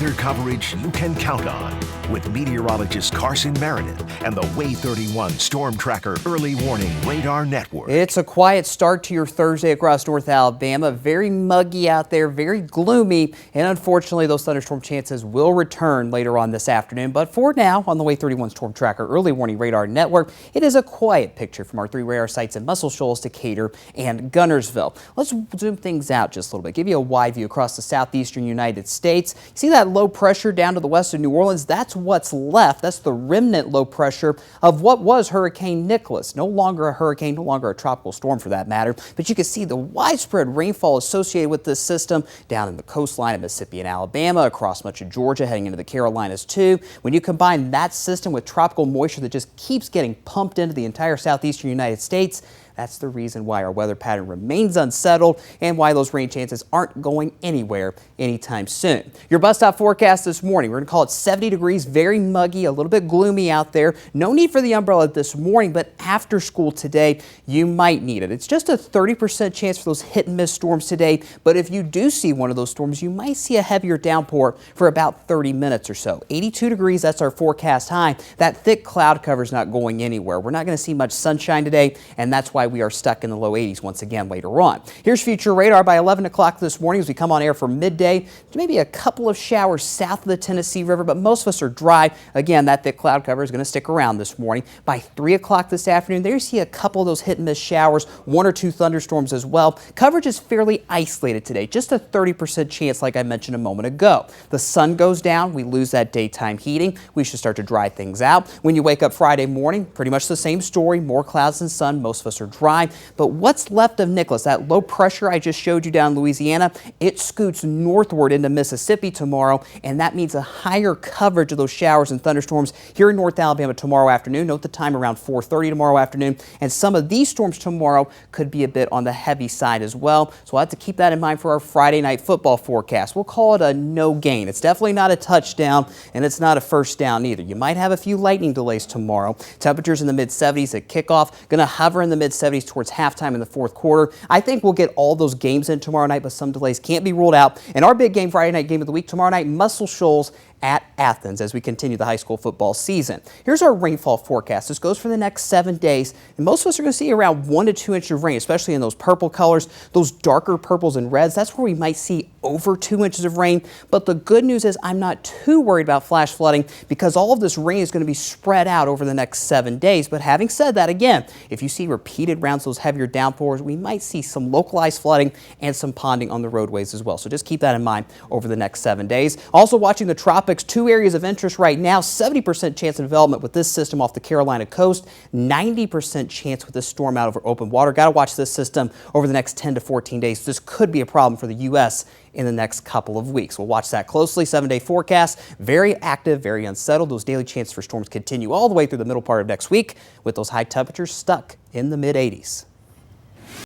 weather coverage you can count on with meteorologist Carson Meredith and the Way 31 Storm Tracker Early Warning Radar Network. It's a quiet start to your Thursday across North Alabama. Very muggy out there, very gloomy, and unfortunately those thunderstorm chances will return later on this afternoon. But for now, on the Way 31 Storm Tracker Early Warning Radar Network, it is a quiet picture from our 3 radar sites in Muscle Shoals, Decatur, and Guntersville. Let's zoom things out just a little bit, give you a wide view across the southeastern United States. You see that low pressure down to the west of New Orleans? That's what's left. That's the remnant low pressure of what was Hurricane Nicholas. No longer a hurricane, no longer a tropical storm for that matter. But you can see the widespread rainfall associated with this system down in the coastline of Mississippi and Alabama, across much of Georgia, heading into the Carolinas too. When you combine that system with tropical moisture that just keeps getting pumped into the entire southeastern United States, that's the reason why our weather pattern remains unsettled and why those rain chances aren't going anywhere anytime soon. Your bus stop forecast this morning, we're going to call it 70 degrees, very muggy, a little bit gloomy out there. No need for the umbrella this morning, but after school today, you might need it. It's just a 30% chance for those hit and miss storms today, but if you do see one of those storms, you might see a heavier downpour for about 30 minutes or so. 82 degrees, that's our forecast high. That thick cloud cover is not going anywhere. We're not going to see much sunshine today, and that's why we are stuck in the low 80s once again later on. Here's future radar by 11 o'clock this morning as we come on air for midday. Maybe a couple of showers south of the Tennessee River, but most of us are dry. Again, that thick cloud cover is going to stick around this morning. By 3 o'clock this afternoon, there you see a couple of those hit and miss showers, 1 or 2 thunderstorms as well. Coverage is fairly isolated today, just a 30% chance like I mentioned a moment ago. The sun goes down, we lose that daytime heating. We should start to dry things out. When you wake up Friday morning, pretty much the same story, more clouds than sun. Most of us are dry. But what's left of Nicholas, that low pressure I just showed you down in Louisiana, it scoots northward into Mississippi tomorrow, and that means a higher coverage of those showers and thunderstorms here in North Alabama tomorrow afternoon. Note the time around 4:30 tomorrow afternoon, and some of these storms tomorrow could be a bit on the heavy side as well. So we'll have to keep that in mind for our Friday night football forecast. We'll call it a no gain. It's definitely not a touchdown, and it's not a first down either. You might have a few lightning delays tomorrow. Temperatures in the mid-70s at kickoff, going to hover in the mid-70s towards halftime in the fourth quarter. I think we'll get all those games in tomorrow night, but some delays can't be ruled out. And our big game, Friday night game of the week, tomorrow night, Muscle Shoals at Athens as we continue the high school football season. Here's our rainfall forecast. This goes for the next 7 days, and most of us are going to see around 1 to 2 inches of rain, especially in those purple colors, those darker purples and reds. That's where we might see over 2 inches of rain. But the good news is I'm not too worried about flash flooding because all of this rain is going to be spread out over the next 7 days. But having said that, again, if you see repeated rounds of those heavier downpours, we might see some localized flooding and some ponding on the roadways as well. So just keep that in mind over the next 7 days. Also watching the tropics, 2 areas of interest right now, 70% chance of development with this system off the Carolina coast, 90% chance with this storm out over open water. Got to watch this system over the next 10 to 14 days. This could be a problem for the U.S. in the next couple of weeks. We'll watch that closely. 7-day forecast, very active, very unsettled. Those daily chances for storms continue all the way through the middle part of next week with those high temperatures stuck in the mid-80s.